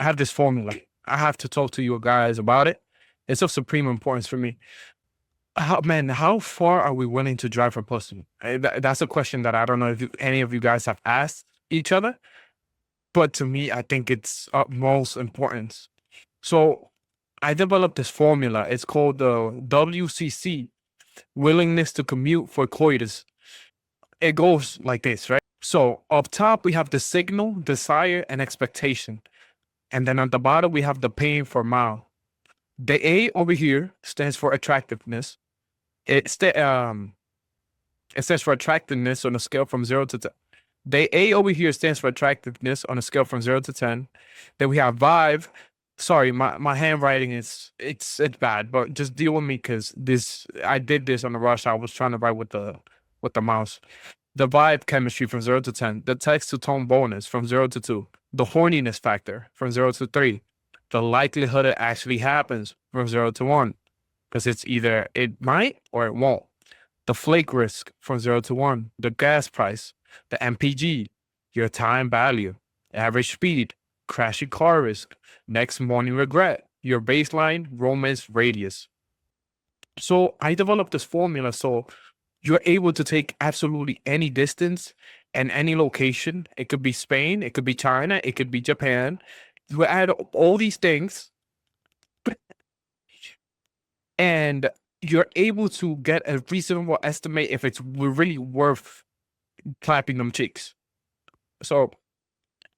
have this formula. I have to talk to you guys about it. It's of supreme importance for me. How far are we willing to drive for pussy? That's a question that I don't know if any of you guys have asked each other, but to me, I think it's of most importance. So I developed this formula. It's called the WCC, willingness to commute for coitus. It goes like this, right? So up top, we have the signal, desire, and expectation. And then on the bottom, we have the pain for mile. The A over here stands for attractiveness. It stands for attractiveness on a scale from 0 to 10. The A over here stands for attractiveness on a scale from 0 to 10. Then we have vibe. Sorry, my handwriting it's bad, but just deal with me because I did this on the rush. I was trying to write with the mouse. The vibe chemistry from 0 to 10. The text to tone bonus from 0 to 2. The horniness factor from 0 to 3. The likelihood it actually happens from 0 to 1. Because it's either it might or it won't. The flake risk from 0 to 1. The gas price. The MPG. Your time value. Average speed. Crashing car risk. Next morning regret. Your baseline romance radius. So I developed this formula so you're able to take absolutely any distance and any location. It could be Spain, it could be China, it could be Japan. You add all these things and you're able to get a reasonable estimate if it's really worth clapping them cheeks. So,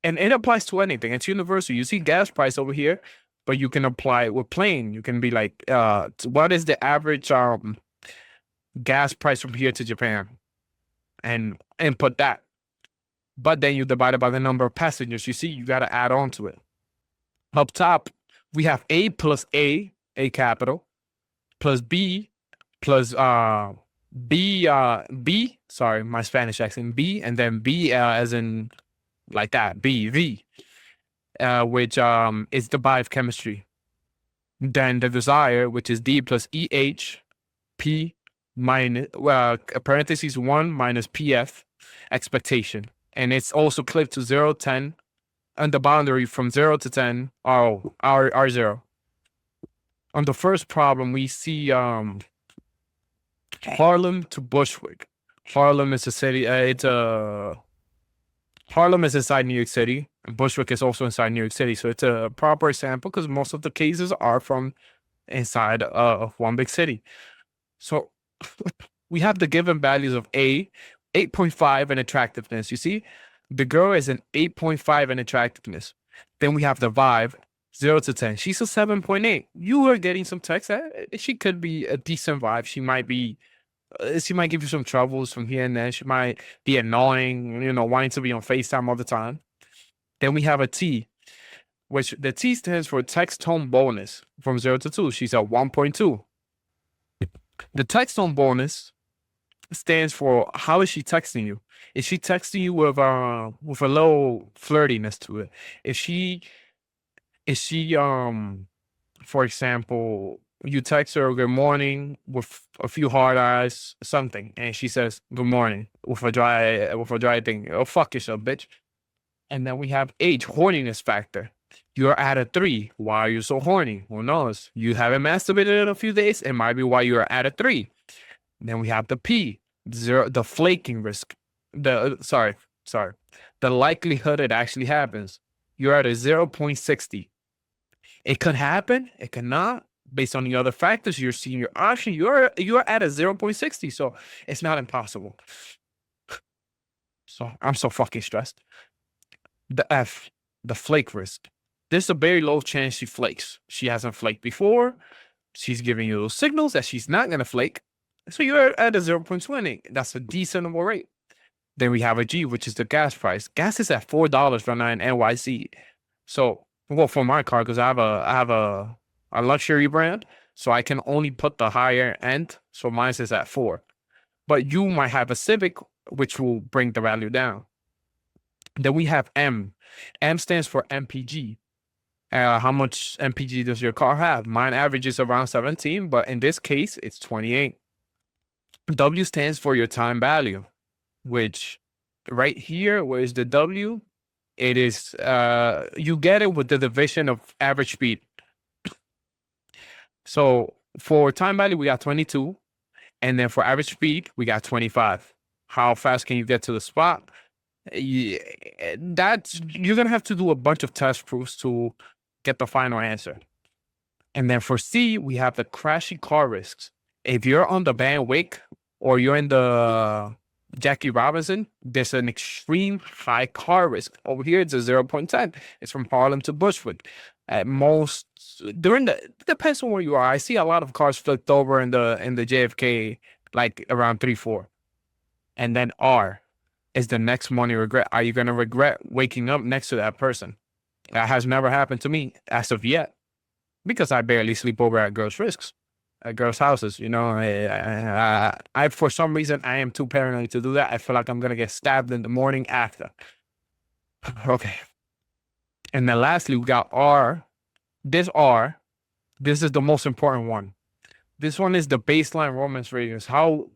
and it applies to anything. It's universal. You see gas price over here, but you can apply it with plane. You can be like, what is the average gas price from here to Japan, and input that. But then you divide it by the number of passengers. You see, you got to add on to it. Up top, we have A plus A capital, plus B, plus B. Sorry, my Spanish accent. B, and then B as in like that. B, V, which is the biochemistry. Then the desire, which is D plus EH, P minus parentheses 1 minus PF expectation, and it's also clipped to 0, 10, and the boundary from 0 to 10 are 0. On the first problem, we see Harlem to Bushwick. Harlem is a city. Harlem is inside New York City. And Bushwick is also inside New York City, so it's a proper example because most of the cases are from inside of one big city. So we have the given values of A, 8.5 in attractiveness. You see, the girl is an 8.5 in attractiveness. Then we have the vibe, 0 to 10. She's a 7.8. You are getting some text. She could be a decent vibe. She might give you some troubles from here and there. She might be annoying, wanting to be on FaceTime all the time. Then we have a T, which the T stands for text tone bonus from 0 to 2. She's a 1.2. The text tone bonus stands for how is she texting you? Is she texting you with a little flirtiness to it? Is she for example, you text her good morning with a few hard eyes, something, and she says good morning with a dry thing. Oh, fuck yourself, bitch. And then we have H, horniness factor. You're at a 3. Why are you so horny? Who knows? You haven't masturbated in a few days. It might be why you're at a 3. Then we have the P, 0, the flaking risk. The likelihood it actually happens. You're at a 0.60. It could happen. It cannot. Based on the other factors you're seeing your option, you're at a 0.60. So it's not impossible. So I'm so fucking stressed. The F, the flake risk. There's a very low chance she flakes. She hasn't flaked before. She's giving you those signals that she's not going to flake. So you're at a 0.20. That's a decent rate. Then we have a G, which is the gas price. Gas is at $4 right now in NYC. So, well, for my car, because I have a luxury brand, so I can only put the higher end. So mine is at 4. But you might have a Civic, which will bring the value down. Then we have M. M stands for MPG. How much MPG does your car have? Mine averages around 17, but in this case, it's 28. W stands for your time value, which right here, where is the W? It is you get it with the division of average speed. So for time value, we got 22, and then for average speed, we got 25. How fast can you get to the spot? Yeah, that's you're gonna have to do a bunch of test proofs to get the final answer. And then for C, we have the crashing car risks. If you're on the Van Wyck or you're in the Jackie Robinson, there's an extreme high car risk. Over here, it's a 0.10. It's from Harlem to Bushwick. At most, during the depends on where you are. I see a lot of cars flipped over in the JFK, like around 3-4. And then R is the next money regret. Are you gonna regret waking up next to that person? That has never happened to me as of yet, because I barely sleep over at girls' risks, at girls' houses. You know, I for some reason I am too paranoid to do that. I feel like I'm gonna get stabbed in the morning after. Okay, and then lastly we got R. This R, this is the most important one. This one is the baseline romance radius. How,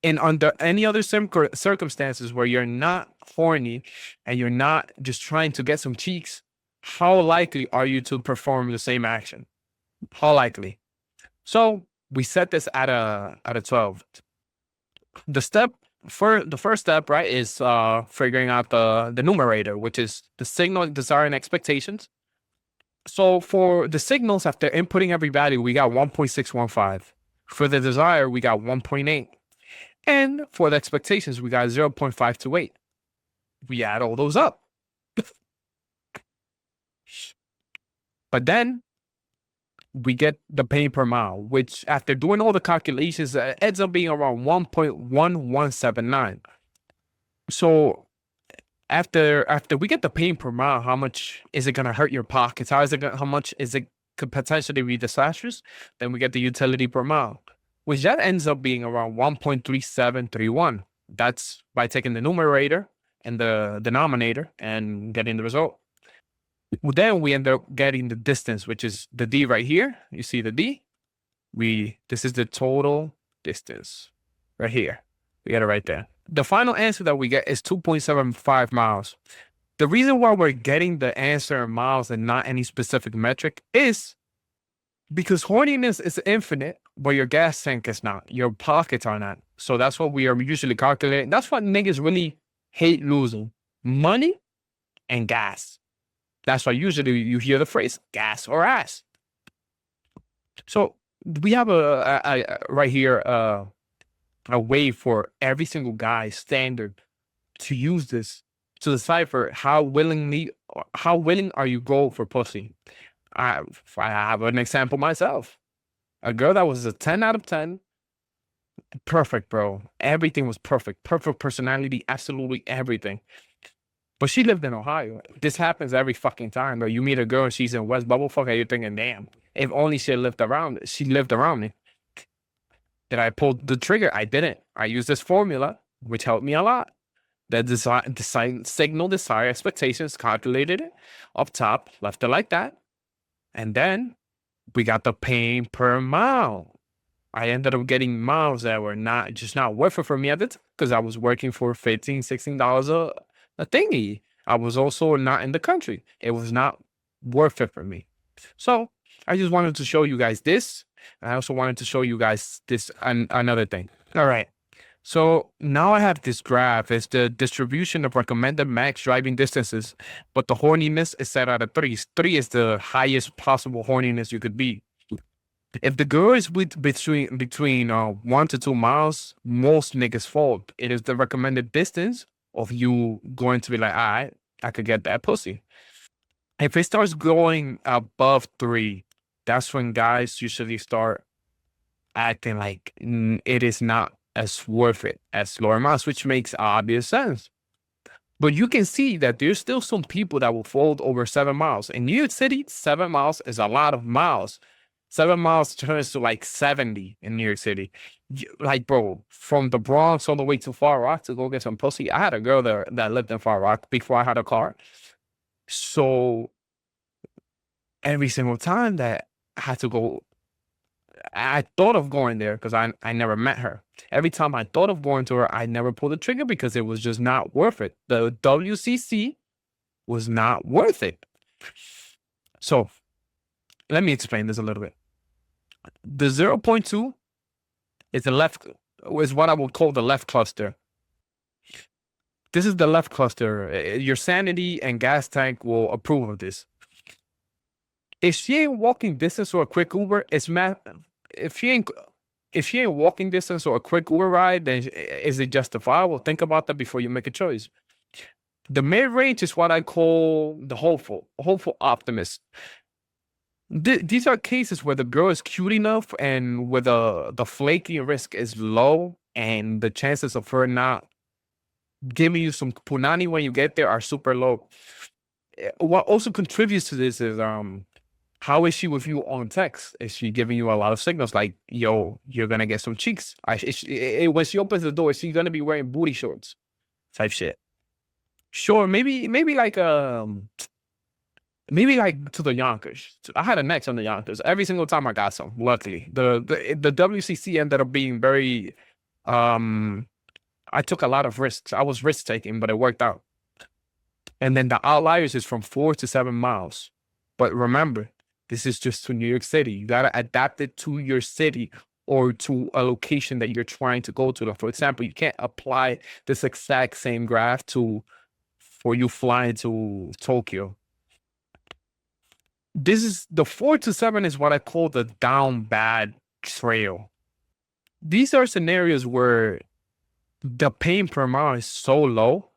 in under any other circumstances where you're not horny and you're not just trying to get some cheeks, how likely are you to perform the same action? How likely? So we set this at a 12. The first step, right, is figuring out the numerator, which is the signal, desire, and expectations. So for the signals, after inputting every value, we got 1.615. For the desire, we got 1.8. And for the expectations, we got 0.528. We add all those up. But then we get the pain per mile, which after doing all the calculations, ends up being around 1.1179. So after we get the pain per mile, how much is it gonna hurt your pockets? How much is it could potentially be disastrous? Then we get the utility per mile, which that ends up being around 1.3731. That's by taking the numerator and the denominator and getting the result. Well, then we end up getting the distance, which is the D right here. You see the D? This is the total distance right here. We got it right there. The final answer that we get is 2.75 miles. The reason why we're getting the answer in miles and not any specific metric is because horniness is infinite, but your gas tank is not. Your pockets are not. So that's what we are usually calculating. That's what niggas really hate losing: money and gas. That's why usually you hear the phrase gas or ass. So we have a right here a way for every single guy standard to use this to decipher how willing are you go for pussy. I have an example myself. A girl that was a 10 out of 10. Perfect, bro. Everything was perfect. Perfect personality, absolutely everything. But she lived in Ohio. This happens every fucking time. Though you meet a girl and she's in West Bubblefuck, and you're thinking, damn, if only she lived around me. Did I pull the trigger? I didn't. I used this formula, which helped me a lot. The signal, desire, expectations, calculated it up top, left it like that. And then we got the pain per mile. I ended up getting miles that were not worth it for me at it, because I was working for $15, $16 a thingy. I was also not in the country. It was not worth it for me. So I just wanted to show you guys this. I also wanted to show you guys this another thing. All right. So now I have this graph. It's the distribution of recommended max driving distances, but the horniness is set at a 3. 3 is the highest possible horniness you could be. If the girl is between 1 to 2 miles, most niggas fall. It is the recommended distance of you going to be like, all right, I could get that pussy. If it starts going above 3, that's when guys usually start acting like it is not as worth it as lower miles, which makes obvious sense. But you can see that there's still some people that will fold over 7 miles. In New York City, 7 miles is a lot of miles. 7 miles turns to like 70 in New York City. Like, bro, from the Bronx all the way to Far Rock to go get some pussy. I had a girl there that lived in Far Rock before I had a car. So every single time that I had to go, I thought of going there because I never met her. Every time I thought of going to her, I never pulled the trigger because it was just not worth it. The WCC was not worth it. So let me explain this a little bit. The 0.2 is what I would call the left cluster. This is the left cluster. Your sanity and gas tank will approve of this. If she ain't walking distance or a quick Uber, it's math. If she ain't walking distance or a quick Uber ride, then is it justifiable? Think about that before you make a choice. The mid range is what I call the hopeful optimist. These are cases where the girl is cute enough and where the flaky risk is low, and the chances of her not giving you some punani when you get there are super low. What also contributes to this is how is she with you on text? Is she giving you a lot of signals like, yo, you're gonna get some cheeks? When she opens the door, is she gonna be wearing booty shorts? Type shit. Sure, maybe like to the Yonkers. I had a next on the Yonkers. Every single time I got some, luckily. The WCC ended up being very I took a lot of risks. I was risk taking, but it worked out. And then the outliers is from 4 to 7 miles. But remember, this is just to New York City. You gotta adapt it to your city or to a location that you're trying to go to. For example, you can't apply this exact same graph for you flying to Tokyo. This is the 4 to 7 is what I call the down bad trail. These are scenarios where the pain per mile is so low,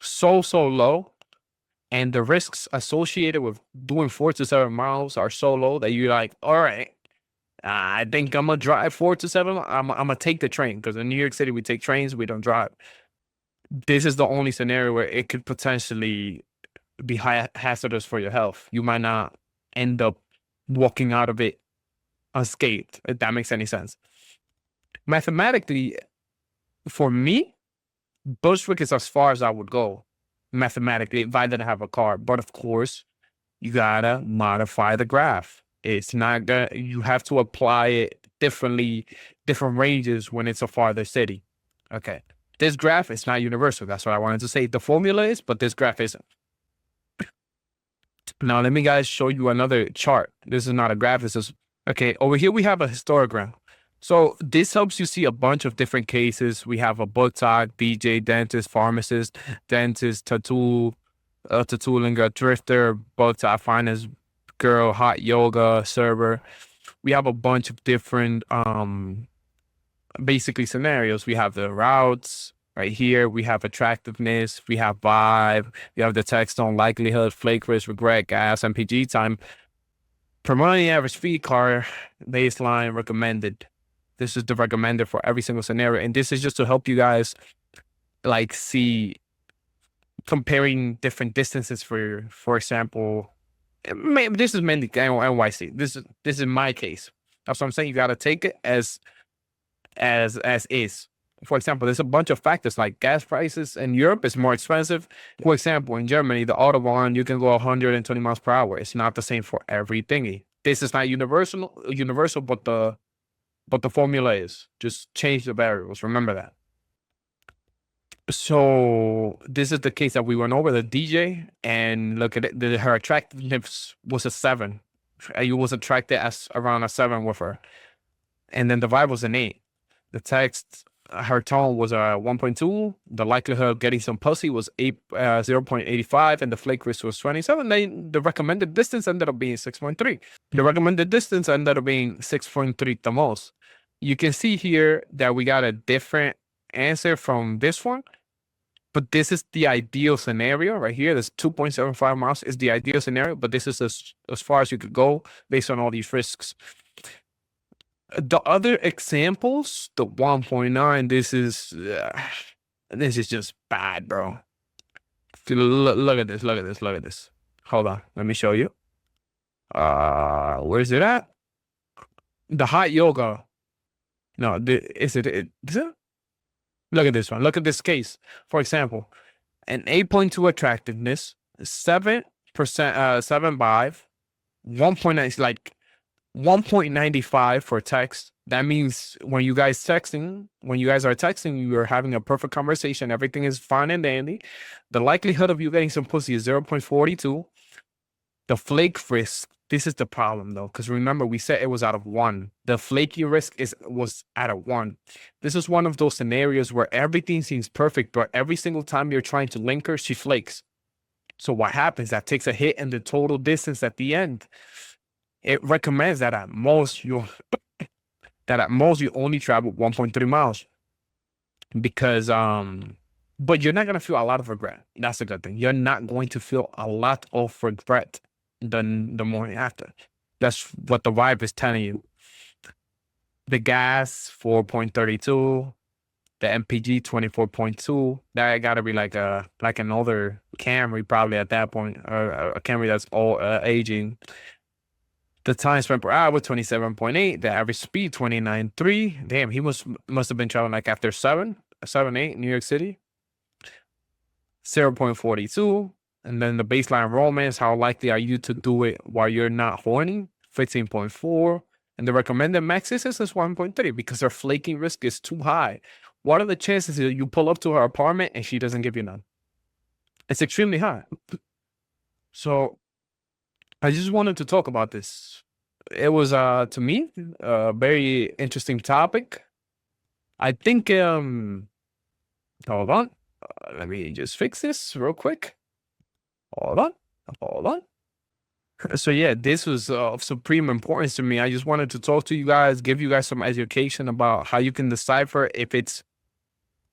so low, and the risks associated with doing 4 to 7 miles are so low that you're like, all right, I think I'm gonna drive 4 to 7. I'm gonna take the train, because in New York City we take trains, we don't drive. This is the only scenario where it could potentially be hazardous for your health. You might not end up walking out of it unscathed, if that makes any sense. Mathematically, for me, Bushwick is as far as I would go mathematically if I didn't have a car. But of course, you gotta modify the graph. It's not gonna, you have to apply it differently, different ranges when it's a farther city. Okay. This graph is not universal. That's what I wanted to say. The formula is, but this graph isn't. Now, let me guys show you another chart. This is not a graph. This is, okay, over here we have a histogram. So this helps you see a bunch of different cases. We have a book talk, DJ, dentist, pharmacist, dentist, tattoo linger, drifter, book talk, finance girl, hot yoga, server. We have a bunch of different basically scenarios. We have the routes right here. We have attractiveness. We have vibe. We have the text on likelihood, flake risk, regret, gas, MPG time. Per money average fee car, baseline, recommended. This is the recommended for every single scenario. And this is just to help you guys like see comparing different distances for example, this is mainly NYC. This is my case. That's what I'm saying. You got to take it as is. For example, there's a bunch of factors like gas prices in Europe is more expensive. For example, in Germany, the Autobahn, you can go 120 miles per hour. It's not the same for every thingy. This is not universal, but the formula is. Just change the variables. Remember that. So this is the case that we went over, the DJ, and look at it. Her attractiveness was a 7. You was attracted as around a 7 with her. And then the vibe was an 8. The text, her tone was a 1.2. The likelihood of getting some pussy was 0.85, and the flake risk was 27. Then the recommended distance ended up being 6.3. The recommended distance ended up being 6.3 the most. You can see here that we got a different answer from this one, but this is the ideal scenario right here. This 2.75 miles is the ideal scenario, but this is as far as you could go based on all these risks. The other examples, the 1.9, this is just bad, bro. Look at this. Hold on, let me show you. Where's it at? The hot yoga. No, is it? Look at this one. Look at this case. For example, an 8.2 attractiveness, 7%, 7 vibe, 1.9 is like 1.95 for text. That means when you guys are texting, you are having a perfect conversation. Everything is fine and dandy. The likelihood of you getting some pussy is 0.42. The flake risk, this is the problem though, because remember we said it was out of 1. The flaky risk was out of 1. This is one of those scenarios where everything seems perfect, but every single time you're trying to link her, she flakes. So what happens? That takes a hit in the total distance at the end. It recommends that at most you only travel 1.3 miles, because but you're not gonna feel a lot of regret. That's a good thing. You're not going to feel a lot of regret the morning after. That's what the vibe is telling you. The gas 4.32, the MPG 24.2. That gotta be like another Camry probably at that point, or a Camry that's all aging. The time spent per hour 27.8. The average speed 29.3. Damn, he must have been traveling like after 8 New York City. 0.42. And then the baseline romance, how likely are you to do it while you're not horny? 15.4. And the recommended max is 1.3 because her flaking risk is too high. What are the chances that you pull up to her apartment and she doesn't give you none? It's extremely high. So I just wanted to talk about this. It was to me a very interesting topic. I think hold on. Let me just fix this real quick. Hold on. So yeah, this was of supreme importance to me. I just wanted to talk to you guys, give you guys some education about how you can decipher if it's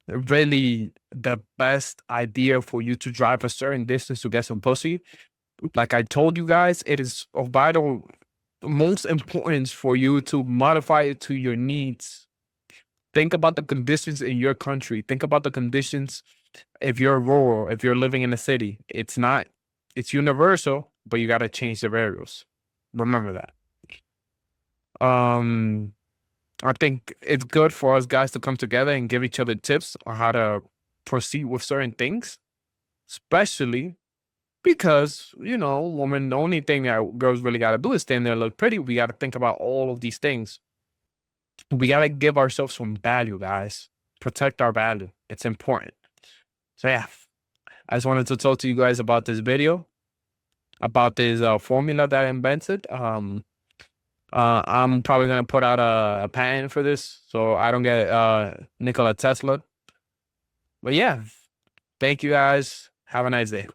really the best idea for you to drive a certain distance to get some pussy. Like I told you guys, it is of vital most importance for you to modify it to your needs. Think about the conditions in your country. Think about the conditions if you're rural, if you're living in a city. It's universal, but you got to change the variables. Remember that. I think it's good for us guys to come together and give each other tips on how to proceed with certain things, especially because, woman, the only thing that girls really got to do is stand there and look pretty. We got to think about all of these things. We got to give ourselves some value, guys. Protect our value. It's important. So yeah, I just wanted to talk to you guys about this video, about this formula that I invented. I'm probably going to put out a patent for this so I don't get Nikola Tesla. But yeah, thank you guys. Have a nice day.